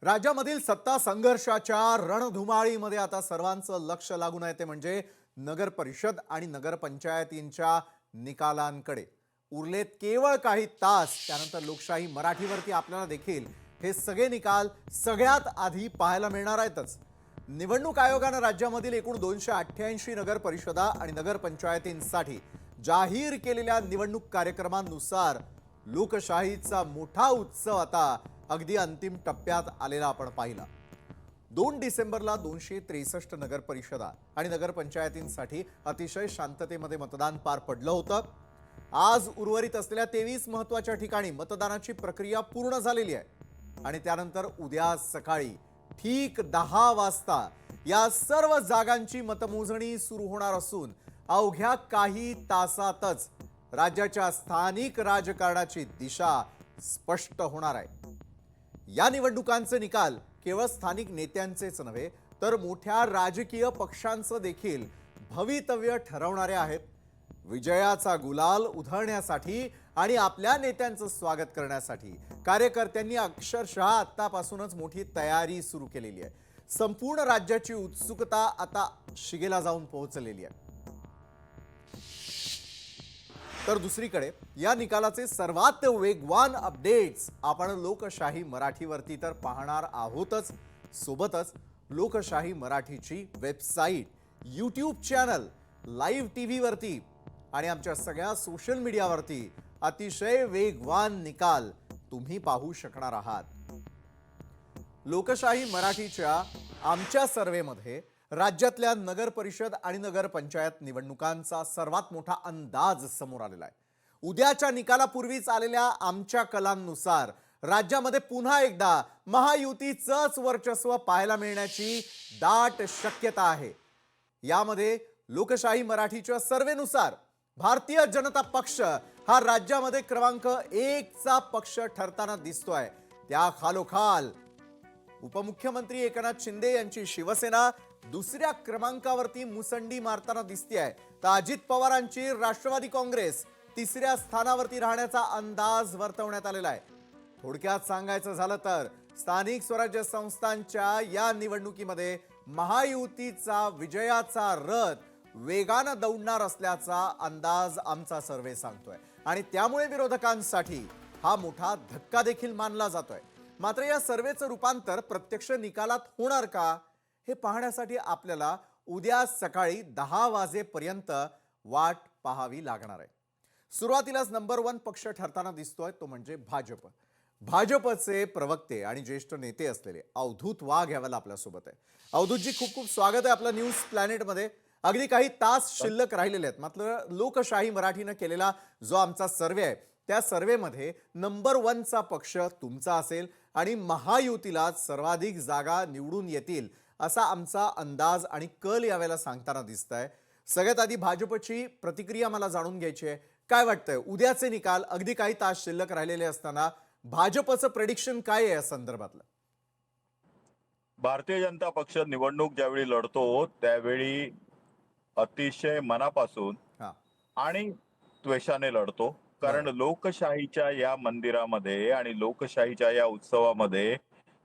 राज्यामधील सत्ता संघर्षाच्या रणधुमाळीमध्ये आता सर्वांचं लक्ष लागून आहे ते म्हणजे नगर परिषद आणि नगरपंचायतींच्या निकालांकडे. उरलेत केवळ काही तास, त्यानंतर लोकशाही मराठीवरती आपल्याला देखील हे सगळे निकाल सगळ्यात आधी पाहायला मिळणार आहेतच. निवडणूक आयोगानं राज्यामधील एकूण 288 नगर परिषदा आणि नगरपंचायतींसाठी जाहीर केलेल्या निवडणूक कार्यक्रमांनुसार लोकशाहीचा मोठा उत्सव आता अगदी अंतिम टप्प्यात आलेला आपण पाहिला. 2 डिसेंबरला 263 नगर परिषदा आणि नगरपंचायतींसाठी अतिशय शांततेमध्ये मतदान पार पडलं होतं. आज उर्वरित असलेल्या 23 महत्वाच्या ठिकाणी मतदानाची प्रक्रिया पूर्ण झालेली आहे आणि त्यानंतर उद्या सकाळी ठीक 10 वाजता या सर्व जागांची मतमोजणी सुरू होणार असून अवघ्या काही तासातच राज्याच्या स्थानिक राजकारणाची दिशा स्पष्ट होणार आहे. या निवडणुकांचे निकाल केवळ स्थानिक नेत्यांचेच नव्हे तर मोठ्या राजकीय पक्षांचं देखील भवितव्य ठरवणारे आहेत. विजयाचा गुलाल उधळण्यासाठी आणि आपल्या नेत्यांचं स्वागत करण्यासाठी कार्यकर्त्यांनी अक्षरशः आतापासूनच मोठी तयारी सुरू केलेली आहे. संपूर्ण राज्याची उत्सुकता आता शिगेला जाऊन पोहोचलेली आहे. तर दुसरीकडे या निकालाचे सर्वात वेगवान अपडेट्स आपण लोकशाही मराठीवरती तर पाहणार आहोतच, सोबतच लोकशाही मराठीची website, YouTube channel, live TV वरती आणि आमच्या सगळ्या सोशल मीडियावरती अतिशय वेगवान निकाल तुम्ही पाहू शकणार आहात. लोकशाही मराठीच्या आमच्या सर्वेमध्ये राज्यातल्या नगर परिषद आणि नगरपंचायत निवडणुकांचा सर्वात मोठा अंदाज समोर आलेला आहे. उद्याच्या निकालापूर्वीच आलेल्या आमच्या कलांनुसार राज्यामध्ये पुन्हा एकदा महायुतीचंच वर्चस्व पाहायला मिळण्याची दाट शक्यता आहे. यामध्ये लोकशाही मराठीच्या सर्वेनुसार भारतीय जनता पक्ष हा राज्यामध्ये क्रमांक 1 चा पक्ष ठरताना दिसतोय. त्या खालोखाल उपमुख्यमंत्री एकनाथ शिंदे यांची शिवसेना दुसऱ्या क्रमांकावरती मुसंडी मारताना दिसतेय. तर अजित पवारांची राष्ट्रवादी काँग्रेस तिसऱ्या स्थानावरती राहण्याचा अंदाज वर्तवण्यात आलेला आहे. थोडक्यात सांगायचं झालं तर स्थानिक स्वराज्य संस्थांच्या या निवडणुकीमध्ये महायुतीचा विजयाचा रथ वेगानं दौडणार असल्याचा अंदाज आमचा सर्वे सांगतोय आणि त्यामुळे विरोधकांसाठी हा मोठा धक्का देखील मानला जातोय. मात्र या सर्वेचं रूपांतर प्रत्यक्ष निकालात होणार का हे पाहण्यासाठी आपल्याला उद्या सकाळी 10 वाजेपर्यंत वाट पाहावी लागणार आहे. सुरुवातीलाच नंबर 1 पक्ष ठरताना दिसतोय तो म्हणजे भाजप. भाजपचे प्रवक्ते आणि ज्येष्ठ नेते असलेले अवधूत वाघ यावेळेला आपल्यासोबत आहे. अवधूतजी, खूप खूप स्वागत आहे आपलं न्यूज प्लॅनेटमध्ये. अगदी काही तास शिल्लक राहिलेले आहेत, मात्र लोकशाही मराठीनं केलेला जो आमचा सर्वे आहे त्या सर्वेमध्ये नंबर 1 चा पक्ष तुमचा असेल आणि महायुतीला सर्वाधिक जागा निवडून येतील असा आमचा अंदाज आणि कल यावेळेला सांगताना दिसतंय. सगळ्यात आधी भाजपची प्रतिक्रिया मला जाणून घ्यायची आहे. काय वाटतंय उद्याचे निकाल अगदी काही तास शिल्लक राहिलेले असताना भाजपचं प्रेडिक्शन काय आहे या संदर्भातलं? भारतीय जनता पक्ष निवडणूक ज्यावेळी लढतो त्यावेळी अतिशय मनापासून हा, आणि त्वेषाने लढतो. कारण लोकशाहीच्या या मंदिरामध्ये आणि लोकशाहीच्या या उत्सवामध्ये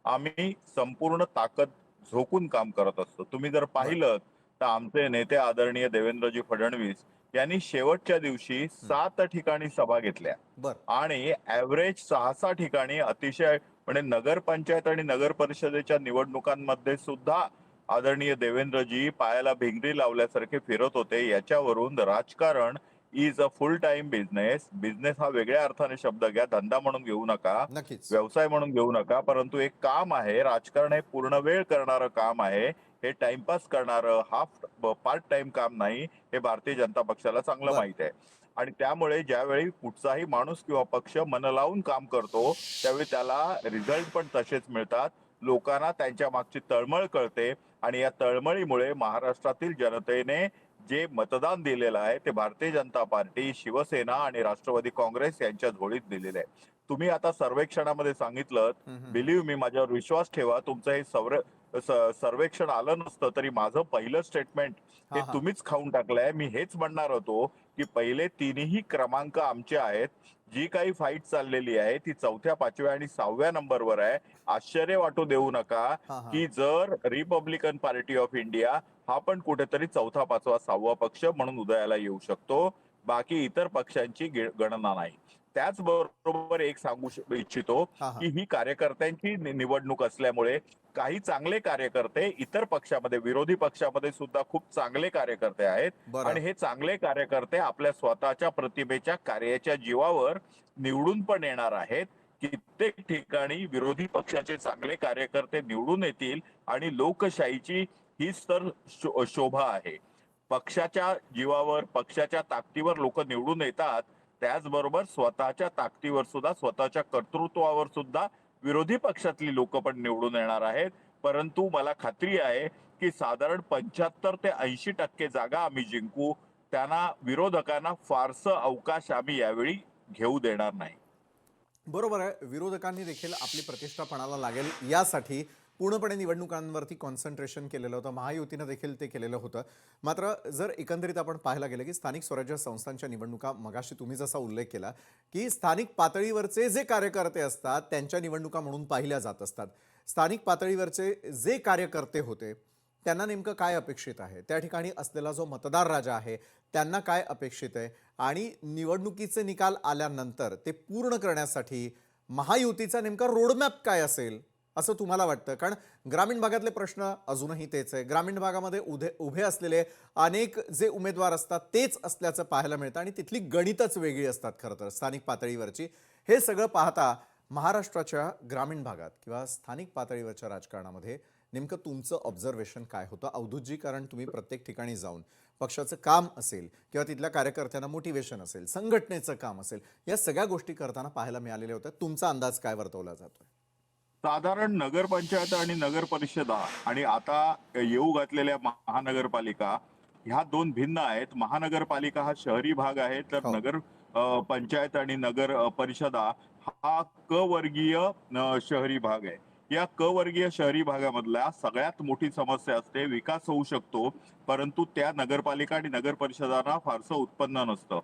आम्ही संपूर्ण ताकद झोकून काम करत असतो. तुम्ही जर बर पाहिलं तर आमचे नेते आदरणीय देवेंद्रजी फडणवीस यांनी शेवटच्या दिवशी 7 ठिकाणी सभा घेतल्या बर आणि ऍव्हरेज 6-6 ठिकाणी अतिशय म्हणजे नगरपंचायत आणि नगर परिषदेच्या निवडणुकांमध्ये सुद्धा आदरणीय देवेंद्रजी पायाला भिंगरी लावल्यासारखे फिरत होते. याच्यावरून राजकारण is a full time business. Business हा वेगळ्या अर्थाने शब्द घ्या, धंदा म्हणून घेऊ नका, नक्कीच. व्यवसाय म्हणून घेऊ नका, परंतु एक काम आहे. राजकारण हे पूर्ण वेळ करणारं काम आहे. हे टाइमपास करणारं हाफ पार्ट टाइम काम नाही. हे भारतीय जनता पक्षाला चांगलं बर माहित आहे. आणि त्यामुळे ज्यावेळी कुठचाही माणूस किंवा पक्ष मन लावून काम करतो त्यावेळी त्याला रिझल्ट पण तसेच मिळतात. लोकांना त्यांच्या मागची तळमळ कळते आणि या तळमळीमुळे महाराष्ट्रातील जनतेने जे मतदान दिलेलं आहे ते भारतीय जनता पार्टी, शिवसेना आणि राष्ट्रवादी काँग्रेस यांच्या झोळीत दिलेलं आहे. तुम्ही आता सर्वेक्षणामध्ये सांगितलं, बिलीव्ह मी, माझ्यावर विश्वास ठेवा, तुमचं हे सर्वेक्षण आलं नसतं तरी माझं पहिलं स्टेटमेंट हे हा हा तुम्हीच खाऊन टाकलंय. मी हेच म्हणणार होतो की पहिले तिन्ही क्रमांक आमचे आहेत. जी काही फाईट चाललेली आहे ती 4थ्या, 5व्या आणि 6व्या नंबरवर आहे. आश्चर्य वाटू देऊ नका हा हा की जर रिपब्लिकन पार्टी ऑफ इंडिया हा पण कुठेतरी 4था, 5वा, 6वा पक्ष म्हणून उदयाला येऊ शकतो. बाकी इतर पक्षांची गणना नाही. त्याचबरोबर एक सांगू इच्छितो हा हा की ही कार्यकर्त्यांची निवडणूक असल्यामुळे काही चांगले कार्यकर्ते इतर पक्षामध्ये, विरोधी पक्षामध्ये सुद्धा खूप चांगले कार्यकर्ते आहेत आणि बरं. हे चांगले कार्यकर्ते आपल्या स्वतःच्या प्रतिभेच्या कार्याच्या जीवावर निवडून पण येणार आहेत. कित्येक ठिकाणी विरोधी पक्षाचे चांगले कार्यकर्ते निवडून येतील आणि लोकशाहीची हीच तर शोभा आहे. पक्षाच्या जीवावर, पक्षाच्या ताकदीवर लोक निवडून येतात. त्याचबरोबर स्वतःच्या ताकदीवर सुद्धा, स्वतःच्या कर्तृत्वावर सुद्धा विरोधी पक्षातली लोक पण निवडून येणार आहेत. परंतु मला खात्री आहे की साधारण 75 ते 80% जागा आम्ही जिंकू. त्यांना, विरोधकांना फारसं अवकाश आम्ही यावेळी घेऊ देणार नाही. बरोबर आहे. विरोधकांनी देखील आपली प्रतिष्ठा पणाला लागेल यासाठी पूर्णपणे निवडणुकांवरती कॉन्सन्ट्रेशन केलेलं होतं. महायुतीनं देखील ते केलेलं होतं. मात्र जर एकंदरीत आपण पाहायला गेलं की स्थानिक स्वराज्य संस्थांच्या निवडणुका, मगाशी तुम्ही जसा उल्लेख केला की स्थानिक पातळीवरचे जे कार्यकर्ते असतात त्यांच्या निवडणुका म्हणून पाहिल्या जात असतात. स्थानिक पातळीवरचे जे कार्यकर्ते होते त्यांना नेमकं काय अपेक्षित आहे, त्या ठिकाणी असलेला जो मतदार राजा आहे त्यांना काय अपेक्षित आहे, आणि निवडणुकीचे निकाल आल्यानंतर ते पूर्ण करण्यासाठी महायुतीचा नेमका रोडमॅप काय असेल असं तुम्हाला वाटतं? कारण ग्रामीण भागातले प्रश्न अजूनही तेच आहे. ग्रामीण भागामध्ये उभे असलेले अनेक जे उमेदवार असतात तेच असल्याचं पाहायला मिळतं आणि तिथली गणितच वेगळी असतात खरं तर स्थानिक पातळीवरची. हे सगळं पाहता महाराष्ट्राच्या ग्रामीण भागात किंवा स्थानिक पातळीवरच्या राजकारणामध्ये नेमकं तुमचं ऑब्झर्वेशन काय होतं अवधूतजी? कारण तुम्ही प्रत्येक ठिकाणी जाऊन पक्षाचं काम असेल किंवा तिथल्या कार्यकर्त्यांना मोटिवेशन असेल, संघटनेचं काम असेल, या सगळ्या गोष्टी करताना पाहायला मिळालेल्या होत्या. तुमचा अंदाज काय वर्तवला जातोय? साधारण नगरपंचायत आणि नगर परिषदा आणि आता येऊ घातलेल्या महानगरपालिका ह्या दोन भिन्न आहेत. महानगरपालिका हा शहरी भाग आहे, तर हो. नगर पंचायत आणि नगर परिषदा हा क वर्गीय शहरी भाग आहे. या क वर्गीय शहरी भागामधल्या सगळ्यात मोठी समस्या असते विकास होऊ शकतो, परंतु त्या नगरपालिका आणि नगर परिषदांना फारसं उत्पन्न नसतं.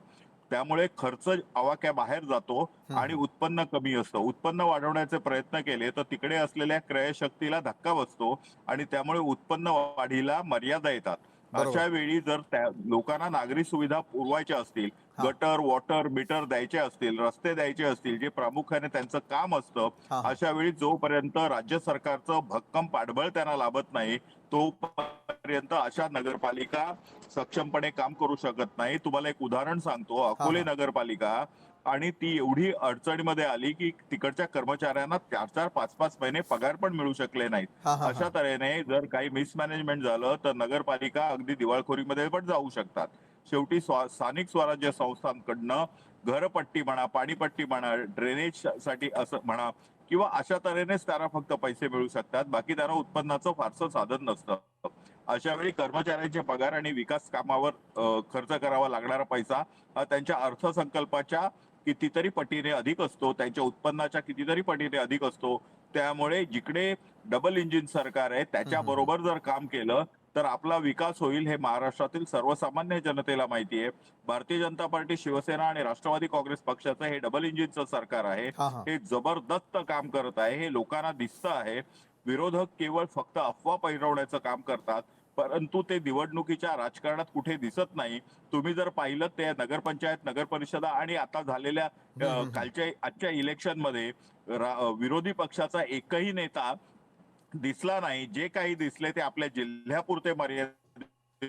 त्यामुळे खर्च आवाक्याबाहेर जातो आणि उत्पन्न कमी असतं. उत्पन्न वाढवण्याचे प्रयत्न केले तर तिकडे असलेल्या क्रयशक्तीला धक्का बसतो आणि त्यामुळे उत्पन्न वाढीला मर्यादा येतात. बरोबर. अशा वेळी जर त्या लोकांना नागरी सुविधा पुरवायच्या असतील, हा गटर, वॉटर मीटर द्यायचे असतील, रस्ते द्यायचे असतील, जे प्रामुख्याने त्यांचं काम असतं, हा हा अशा वेळी जोपर्यंत राज्य सरकारचं भक्कम पाठबळ त्यांना लाभत नाही तोपर्यंत अशा नगरपालिका सक्षमपणे काम करू शकत नाही. तुम्हाला एक उदाहरण सांगतो. हा अकोले हा नगरपालिका, आणि ती एवढी अडचणीमध्ये आली की तिकडच्या कर्मचाऱ्यांना 4-4, 5-5 महिने पगार पण मिळू शकले नाहीत. हा हा अशा तऱ्हेने जर काही मिसमॅनेजमेंट झालं तर नगरपालिका अगदी दिवाळखोरीमध्ये पण जाऊ शकतात. शेवटी स्थानिक स्वराज्य संस्थांकडनं घरपट्टी म्हणा, पाणीपट्टी म्हणा, ड्रेनेज साठी असं म्हणा, किंवा अशा तऱ्हेनेच त्यांना फक्त पैसे मिळू शकतात. बाकी त्यांना उत्पन्नाचं फारसं साधन नसतं. अशा वेळी कर्मचाऱ्यांचे पगार आणि विकास कामावर खर्च करावा लागणारा पैसा हा त्यांच्या अर्थसंकल्पाच्या कितीतरी पटीने अधिक असतो, त्यांच्या उत्पन्नाच्या कितीतरी पटीने अधिक असतो. त्यामुळे जिकडे डबल इंजिन सरकार आहे त्याच्याबरोबर जर काम केलं तर आपला विकास होईल हे महाराष्ट्रातील सर्वसामान्य जनतेला माहिती आहे. भारतीय जनता पार्टी, शिवसेना आणि राष्ट्रवादी काँग्रेस पक्षाचं हे डबल इंजिनचं सरकार आहे. हा हा हे जबरदस्त काम करत आहे, हे लोकांना दिसतं आहे. विरोधक केवळ फक्त अफवा पैरवण्याचं काम करतात, परंतु ते निवडणुकीच्या राजकारणात कुठे दिसत नाही. तुम्ही जर पाहिलं ते नगरपंचायत, नगर परिषदा आणि आता झालेल्या कालच्या आजच्या इलेक्शन मध्ये विरोधी पक्षाचा एकही नेता दिसला नाही. जे काही दिसले ते आपल्या जिल्ह्यापुरते मर्यादित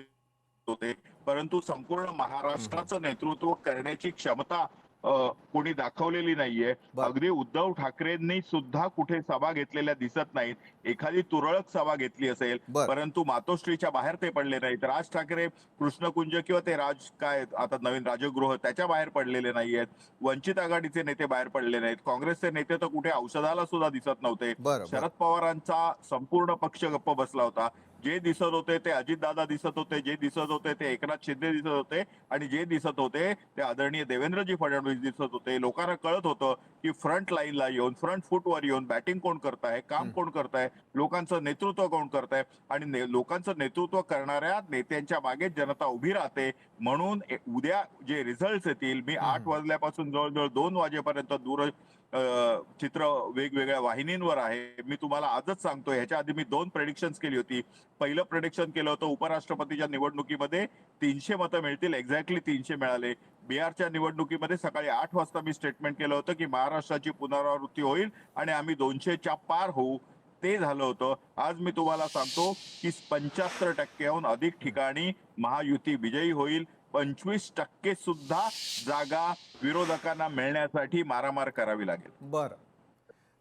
होते, परंतु संपूर्ण महाराष्ट्राचं नेतृत्व करण्याची क्षमता कोणी दाखवलेली नाहीये. बर अगदी उद्धव ठाकरेंनी सुद्धा कुठे सभा घेतलेल्या दिसत नाहीत. एखादी तुरळक सभा घेतली असेल, बर परंतु मातोश्रीच्या बाहेर ते पडले नाहीत. राज ठाकरे कृष्णकुंज किंवा ते राज काय आता नवीन राजगृह त्याच्या बाहेर पडलेले नाहीयेत. वंचित आघाडीचे नेते बाहेर पडले नाहीत. काँग्रेसचे नेते तर कुठे औषधाला सुद्धा दिसत नव्हते. बर बर शरद पवारांचा संपूर्ण पक्ष गप्प बसला होता. जे दिसत होते ते अजितदादा दिसत होते, जे दिसत होते ते एकनाथ शिंदे दिसत होते आणि जे दिसत होते ते आदरणीय देवेंद्रजी फडणवीस दिसत होते. लोकांना कळत होतं की फ्रंट लाईनला येऊन, फ्रंट फूटवर येऊन बॅटिंग कोण करताय, काम कोण करताय, लोकांचं नेतृत्व कोण करताय आणि लोकांचं नेतृत्व करणाऱ्या नेत्यांच्या मागे जनता उभी राहते. म्हणून उद्या जे रिझल्ट येतील, मी 8 वाजल्यापासून जवळजवळ 2 वाजेपर्यंत चित्र वेगवेगळ्या वाहिनींवर आहे. मी तुम्हाला आजच सांगतो, ह्याच्या आधी मी 2 प्रेडिक्शन्स केली होती. पहिलं प्रेडिक्शन केलं होतं उपराष्ट्रपतीच्या निवडणुकीमध्ये 300 मतं मिळतील, एक्झॅक्टली 300 मिळाले. बिहारच्या निवडणुकीमध्ये सकाळी 8 वाजता मी स्टेटमेंट केलं होतं की महाराष्ट्राची पुनरावृत्ती होईल आणि आम्ही 200च्या पार होऊ. ते झालं होतं. आज मी तुम्हाला सांगतो की 75% अधिक ठिकाणी महायुती विजयी होईल. 25% सुद्धा जागा विरोधकांना मिळण्यासाठी मारामार करावी लागेल. बरं,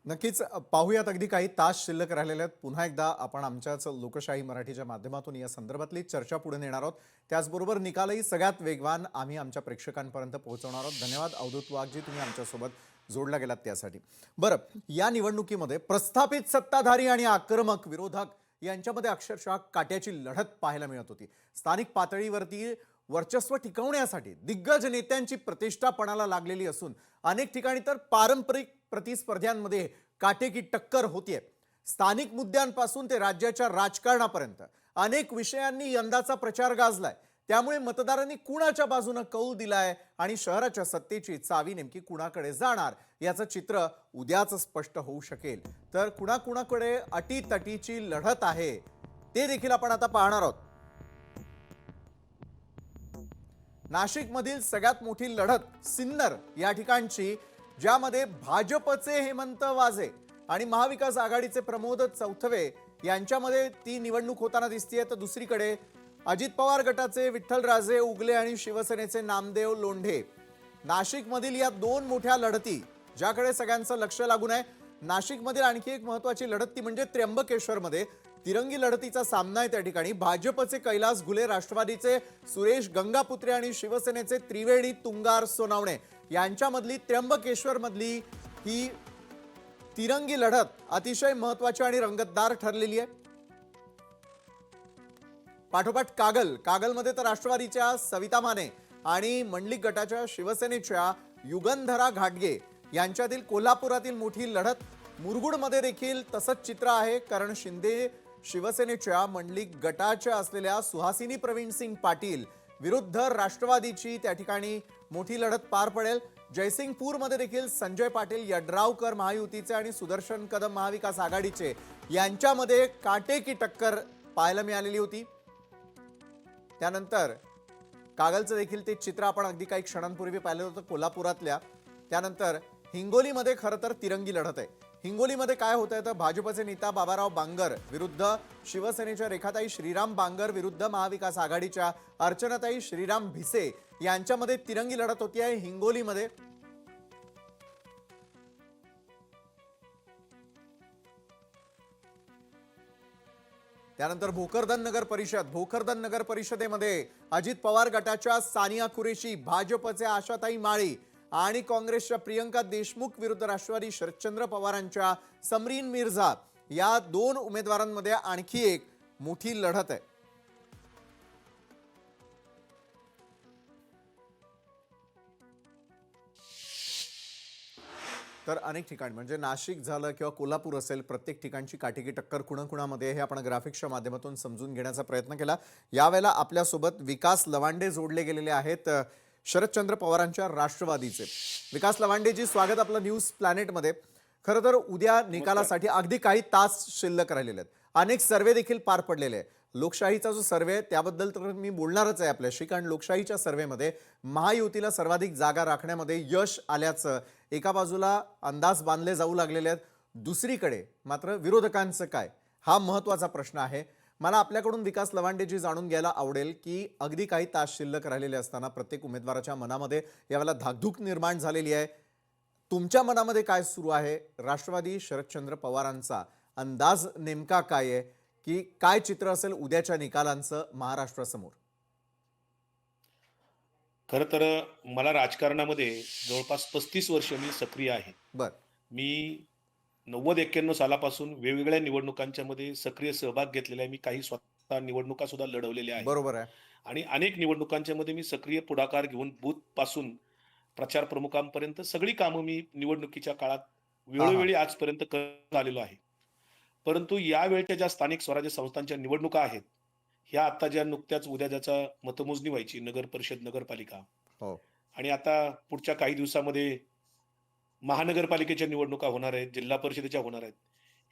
नक्कीच पाहूयात. अगदी काही तास शिल्लक राहिलेले आहेत. पुन्हा एकदा आपण आमच्याच लोकशाही मराठीच्या माध्यमातून या संदर्भातली चर्चा पुढे नेणार आहोत. त्याचबरोबर निकालही सगळ्यात वेगवान आम्ही आमच्या प्रेक्षकांपर्यंत पोहोचवणार आहोत. धन्यवाद अवधूत वाघजी, तुम्ही आमच्यासोबत जोडला गेलात त्यासाठी. बरं, या निवडणुकीमध्ये प्रस्थापित सत्ताधारी आणि आक्रमक विरोधक यांच्यामध्ये अक्षरशः काट्याची लढत पाहायला मिळत होती. स्थानिक पातळीवरती वर्चस्व टिकवण्यासाठी दिग्गज नेत्यांची प्रतिष्ठा पणाला लागलेली असून अनेक ठिकाणी तर पारंपरिक प्रतिस्पर्ध्यांमध्ये काटेकी टक्कर होतीये. स्थानिक मुद्द्यांपासून ते राज्याच्या राजकारणापर्यंत अनेक विषयांनी यंदाचा प्रचार गाजलाय. त्यामुळे मतदारांनी कुणाच्या बाजूने कौल दिलाय आणि शहराच्या सत्तेची चावी नेमकी कुणाकडे जाणार याचं चित्र उद्याच स्पष्ट होऊ शकेल. तर कुणाकुणाकडे अटीतटीची लढत आहे ते देखील आपण आता पाहणार आहोत. नाशिकमधील सगळ्यात मोठी लढत सिन्नर या ठिकाणची, ज्यामध्ये भाजपचे हेमंत वाजे आणि महाविकास आघाडीचे प्रमोद चौथवे यांच्यामध्ये ती निवडणूक होताना दिसतीये. तर दुसरीकडे अजित पवार गटाचे विठ्ठलराजे उगले आणि शिवसेनेचे नामदेव लोंढे. नाशिकमधील या 2 मोठ्या लढती ज्याकडे सगळ्यांचं लक्ष लागून आहे. नाशिकमधील आणखी एक महत्वाची लढत ती म्हणजे त्र्यंबकेश्वरमध्ये तिरंगी लढतीचा सामना आहे. त्या ठिकाणी भाजपचे कैलास घुले, राष्ट्रवादीचे सुरेश गंगापुत्रे आणि शिवसेनेचे त्रिवेणी तुंगार सोनावणे यांच्यामधली त्र्यंबकेश्वर मधली ही तिरंगी लढत अतिशय महत्वाची आणि रंगतदार ठरलेली आहे. पाठोपाठ कागलमध्ये तर राष्ट्रवादीच्या सविता माने आणि मंडलिक गटाच्या शिवसेनेच्या युगंधरा घाटगे यांच्यातील कोल्हापुरातील मोठी लढत. मुरगुडमध्ये देखील तसंच चित्र आहे, कारण शिंदे शिवसेनेच्या मंडलिक गटाच्या असलेल्या सुहासिनी प्रवीण सिंग पाटील विरुद्ध राष्ट्रवादीची त्या ठिकाणी मोठी लढत पार पडेल. जयसिंगपूरमध्ये देखील संजय पाटील यड्रावकर महायुतीचे आणि सुदर्शन कदम महाविकास आघाडीचे यांच्यामध्ये काटेकी टक्कर पाहायला मिळालेली होती. त्यानंतर कागलचं देखील ते चित्र आपण अगदी काही क्षणांपूर्वी पाहिलं होतं कोल्हापुरातल्या. त्यानंतर हिंगोलीमध्ये खरं तर तिरंगी लढत आहे. हिंगोलीमध्ये काय होत आहे तर भाजपचे नेता बाबाराव बांगर विरुद्ध शिवसेनेच्या रेखाताई श्रीराम बांगर विरुद्ध महाविकास आघाडीच्या अर्चनाताई श्रीराम भिसे यांच्यामध्ये तिरंगी लढत होती आहे हिंगोलीमध्ये. त्यानंतर भोकरदन नगर परिषदेमध्ये अजित पवार गटाच्या सानिया कुरेशी, भाजपचे आशाताई माळी आणि काँग्रेसच्या प्रियंका देशमुख विरुद्ध राष्ट्रवादी शरदचंद्र पवारांच्या समरीन मिर्झा या 2 उमेदवारांमध्ये आणखी एक मोठी लढत आहे. तर अनेक ठिकाणी म्हणजे नाशिक झालं किंवा कोल्हापूर असेल, प्रत्येक ठिकाणची काटेकी टक्कर कुणाकुणामध्ये हे आपण ग्राफिक्सच्या माध्यमातून समजून घेण्याचा प्रयत्न केला. यावेळेला आपल्यासोबत विकास लवांडे जोडले गेलेले आहेत, शरदचंद्र पवारांच्या राष्ट्रवादीचे. विकास लवांडेजी, स्वागत आपलं न्यूज प्लॅनेटमध्ये. खरं तर उद्या निकालासाठी अगदी काही तास शिल्लक राहिलेले आहेत. अनेक सर्वे देखील पार पडलेले आहेत. लोकशाहीचा जो सर्वे आहे त्याबद्दल तर मी बोलणारच आहे आपल्याशी, कारण लोकशाहीच्या सर्वेमध्ये महायुतीला सर्वाधिक जागा राखण्यामध्ये यश आल्याचं एका बाजूला अंदाज बांधले जाऊ लागलेले आहेत. दुसरीकडे मात्र विरोधकांचं काय, हा महत्त्वाचा प्रश्न आहे. मला आपल्याकडून विकास लवांडेजी जाणून घ्यायला आवडेल की अगदी काही तास शिल्लक राहिलेले असताना प्रत्येक उमेदवाराच्या मनामध्ये यावेळेला धाकधूक निर्माण झालेली आहे. तुमच्या मनामध्ये काय सुरू आहे? राष्ट्रवादी शरदचंद्र पवारांचा अंदाज नेमका काय आहे की काय चित्र असेल उद्याच्या निकालांचं महाराष्ट्रासमोर? खरं तर मला राजकारणामध्ये जवळपास 35 वर्ष मी सक्रिय आहे. बर, मी 90-91 सालापासून वेगवेगळ्या निवडणुकांच्या मध्ये सक्रिय सहभाग घेतलेला आहे. मी काही स्वतः निवडणुका सुद्धा लढवलेल्या आहेत बरोबर आहे. आणि अनेक निवडणुकांच्या मध्ये मी सक्रिय पुढाकार घेऊन बूथ पासून प्रचार प्रमुखांपर्यंत सगळी कामं मी निवडणुकीच्या काळात हा हा. वेळोवेळी आजपर्यंत करत आलेलो आहे. परंतु या वेळच्या ज्या स्थानिक स्वराज्य संस्थांच्या निवडणुका आहेत, ह्या आता ज्या नुकत्याच उद्या ज्याचा मतमोजणी व्हायची नगर परिषद, नगरपालिका हो. आणि आता पुढच्या काही दिवसामध्ये महानगरपालिकेच्या निवडणुका होणार आहेत, जिल्हा परिषदेच्या होणार आहेत.